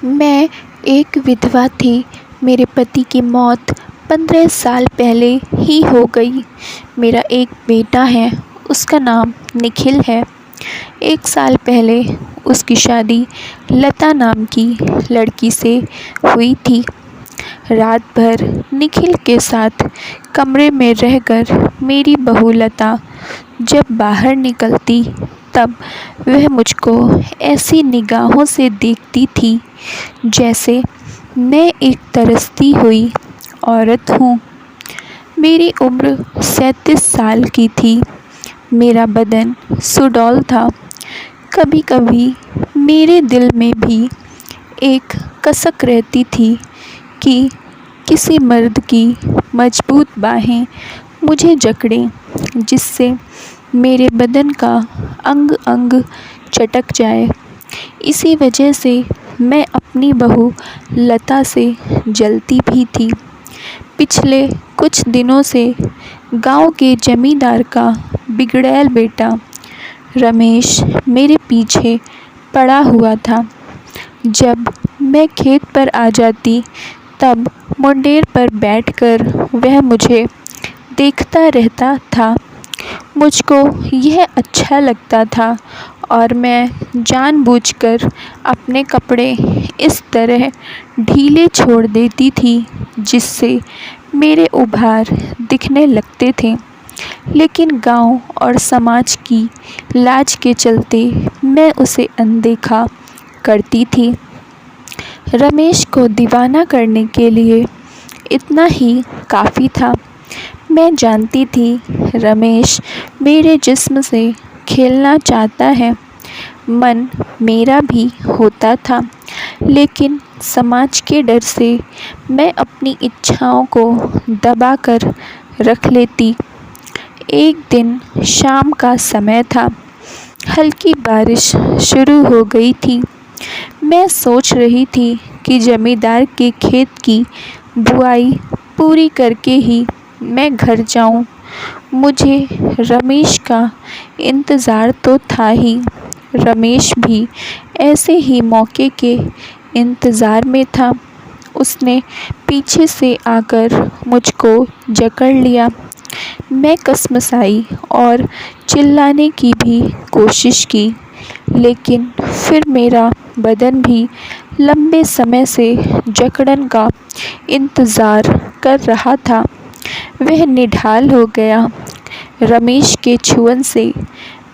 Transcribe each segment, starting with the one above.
मैं एक विधवा थी। मेरे पति की मौत 15 साल पहले ही हो गई। मेरा एक बेटा है, उसका नाम निखिल है। 1 साल पहले उसकी शादी लता नाम की लड़की से हुई थी। रात भर निखिल के साथ कमरे में रहकर मेरी बहू लता जब बाहर निकलती तब वह मुझको ऐसी निगाहों से देखती थी जैसे मैं एक तरसती हुई औरत हूँ। मेरी उम्र 37 साल की थी। मेरा बदन सुडौल था। कभी कभी मेरे दिल में भी एक कसक रहती थी कि किसी मर्द की मजबूत बाहें मुझे जकड़ें, जिससे मेरे बदन का अंग अंग चटक जाए। इसी वजह से मैं अपनी बहू लता से जलती भी थी। पिछले कुछ दिनों से गांव के जमींदार का बिगड़ैल बेटा रमेश मेरे पीछे पड़ा हुआ था। जब मैं खेत पर आ जाती तब मुंडेर पर बैठकर वह मुझे देखता रहता था। मुझको यह अच्छा लगता था और मैं जानबूझकर अपने कपड़े इस तरह ढीले छोड़ देती थी जिससे मेरे उभार दिखने लगते थे। लेकिन गांव और समाज की लाज के चलते मैं उसे अनदेखा करती थी। रमेश को दीवाना करने के लिए इतना ही काफ़ी था। मैं जानती थी रमेश मेरे जिस्म से खेलना चाहता है। मन मेरा भी होता था, लेकिन समाज के डर से मैं अपनी इच्छाओं को दबा कर रख लेती। एक दिन शाम का समय था। हल्की बारिश शुरू हो गई थी। मैं सोच रही थी कि जमींदार के खेत की बुआई पूरी करके ही मैं घर जाऊं। मुझे रमेश का इंतज़ार तो था ही। रमेश भी ऐसे ही मौके के इंतज़ार में था। उसने पीछे से आकर मुझको जकड़ लिया। मैं कसमसाई और चिल्लाने की भी कोशिश की, लेकिन फिर मेरा बदन भी लंबे समय से जकड़न का इंतज़ार कर रहा था। वह निढाल हो गया। रमेश के छुअन से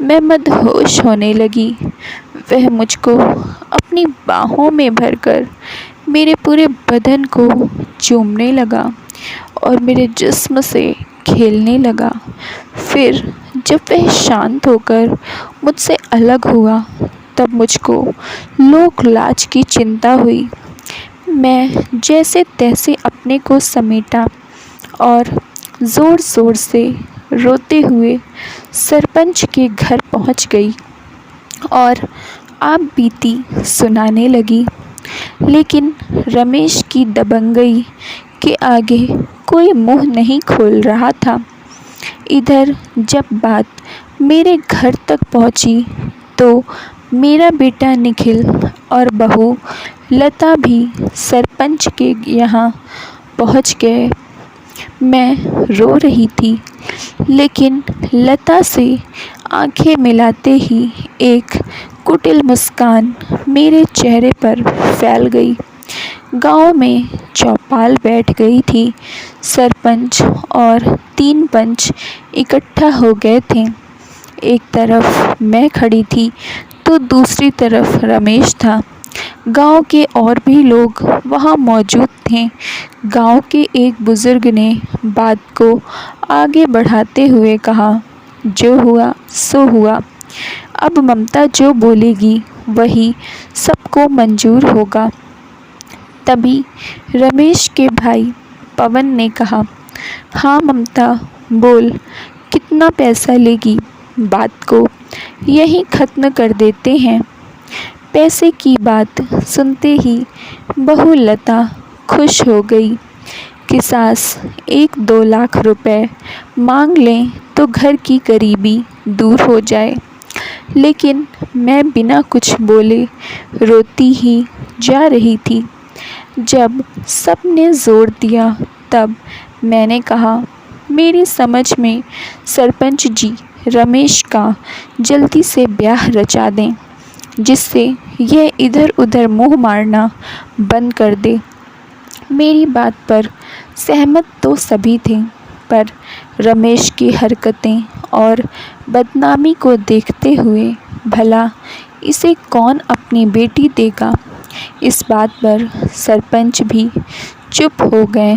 मैं मदहोश होने लगी। वह मुझको अपनी बाहों में भरकर मेरे पूरे बदन को चूमने लगा और मेरे जिस्म से खेलने लगा। फिर जब वह शांत होकर मुझसे अलग हुआ तब मुझको लोक लाज की चिंता हुई। मैं जैसे तैसे अपने को समेटा और ज़ोर ज़ोर से रोते हुए सरपंच के घर पहुंच गई और आप बीती सुनाने लगी। लेकिन रमेश की दबंगई के आगे कोई मुंह नहीं खोल रहा था। इधर जब बात मेरे घर तक पहुंची तो मेरा बेटा निखिल और बहू लता भी सरपंच के यहाँ पहुंच गए। मैं रो रही थी, लेकिन लता से आंखें मिलाते ही एक कुटिल मुस्कान मेरे चेहरे पर फैल गई। गांव में चौपाल बैठ गई थी। सरपंच और 3 पंच इकट्ठा हो गए थे। एक तरफ मैं खड़ी थी तो दूसरी तरफ रमेश था। गांव के और भी लोग वहां मौजूद थे। गांव के एक बुजुर्ग ने बात को आगे बढ़ाते हुए कहा, जो हुआ सो हुआ। अब ममता जो बोलेगी वही सबको मंजूर होगा। तभी रमेश के भाई पवन ने कहा, हाँ ममता बोल, कितना पैसा लेगी? बात को यहीं ख़त्म कर देते हैं। पैसे की बात सुनते ही बहू लता खुश हो गई कि सास 1-2 लाख रुपए मांग लें तो घर की गरीबी दूर हो जाए। लेकिन मैं बिना कुछ बोले रोती ही जा रही थी। जब सबने ज़ोर दिया तब मैंने कहा, मेरी समझ में सरपंच जी रमेश का जल्दी से ब्याह रचा दें, जिससे यह इधर उधर मुँह मारना बंद कर दे। मेरी बात पर सहमत तो सभी थे, पर रमेश की हरकतें और बदनामी को देखते हुए भला इसे कौन अपनी बेटी देगा, इस बात पर सरपंच भी चुप हो गए।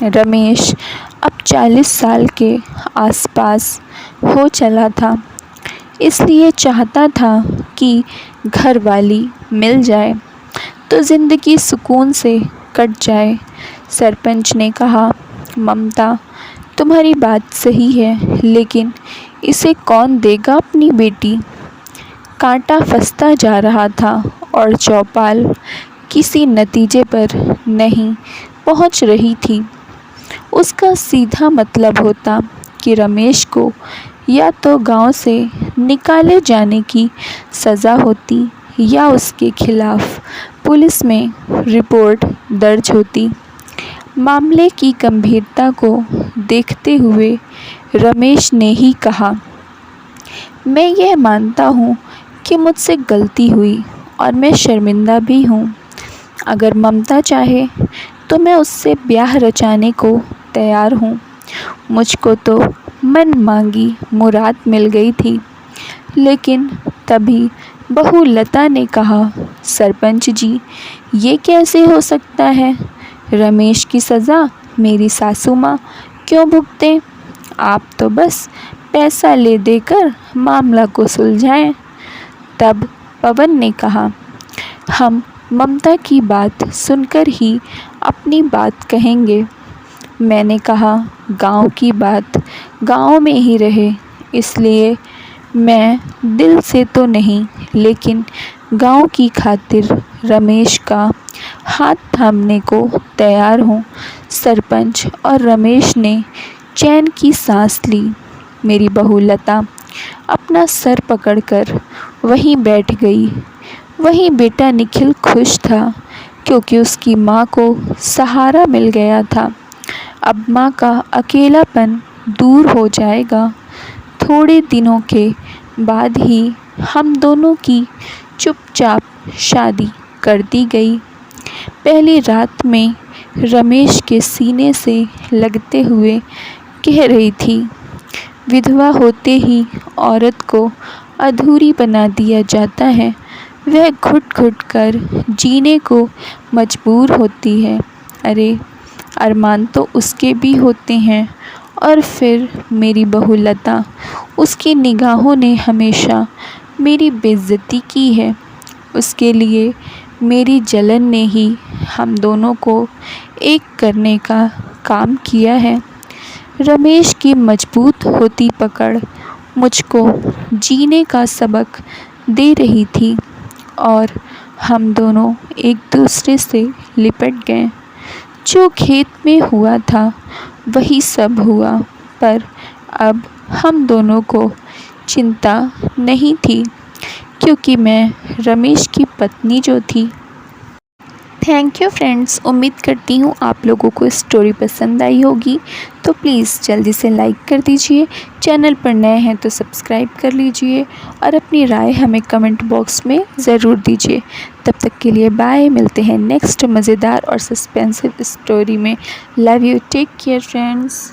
रमेश अब 40 साल के आसपास हो चला था, इसलिए चाहता था कि घरवाली मिल जाए तो ज़िंदगी सुकून से कट जाए। सरपंच ने कहा, ममता तुम्हारी बात सही है, लेकिन इसे कौन देगा अपनी बेटी। कांटा फंसता जा रहा था और चौपाल किसी नतीजे पर नहीं पहुंच रही थी। उसका सीधा मतलब होता कि रमेश को या तो गांव से निकाले जाने की सज़ा होती या उसके खिलाफ पुलिस में रिपोर्ट दर्ज होती। मामले की गंभीरता को देखते हुए रमेश ने ही कहा, मैं यह मानता हूँ कि मुझसे गलती हुई और मैं शर्मिंदा भी हूँ। अगर ममता चाहे तो मैं उससे ब्याह रचाने को तैयार हूँ। मुझको तो मन मांगी मुराद मिल गई थी। लेकिन तभी बहू लता ने कहा, सरपंच जी ये कैसे हो सकता है। रमेश की सज़ा मेरी सासू माँ क्यों भुगतें। आप तो बस पैसा ले देकर मामला को सुलझाएं। तब पवन ने कहा, हम ममता की बात सुनकर ही अपनी बात कहेंगे। मैंने कहा, गांव की बात गांव में ही रहे, इसलिए मैं दिल से तो नहीं, लेकिन गांव की खातिर रमेश का हाथ थामने को तैयार हूँ। सरपंच और रमेश ने चैन की सांस ली। मेरी बहू लता अपना सर पकड़कर वहीं बैठ गई। वहीं बेटा निखिल खुश था, क्योंकि उसकी माँ को सहारा मिल गया था। अब माँ का अकेलापन दूर हो जाएगा। थोड़े दिनों के बाद ही हम दोनों की चुपचाप शादी कर दी गई। पहली रात में रमेश के सीने से लगते हुए कह रही थी, विधवा होते ही औरत को अधूरी बना दिया जाता है। वह घुट घुट कर जीने को मजबूर होती है। अरे अरमान तो उसके भी होते हैं। और फिर मेरी बहू लता, उसकी निगाहों ने हमेशा मेरी बेइज्जती की है। उसके लिए मेरी जलन ने ही हम दोनों को एक करने का काम किया है। रमेश की मजबूत होती पकड़ मुझको जीने का सबक दे रही थी और हम दोनों एक दूसरे से लिपट गए। जो खेत में हुआ था वही सब हुआ, पर अब हम दोनों को चिंता नहीं थी, क्योंकि मैं रमेश की पत्नी जो थी। थैंक यू फ्रेंड्स, उम्मीद करती हूँ आप लोगों को स्टोरी पसंद आई होगी। तो प्लीज़ जल्दी से लाइक कर दीजिए, चैनल पर नए हैं तो सब्सक्राइब कर लीजिए और अपनी राय हमें कमेंट बॉक्स में ज़रूर दीजिए। तब तक के लिए बाय, मिलते हैं नेक्स्ट मज़ेदार और सस्पेंसिव स्टोरी में। Love you, take care friends.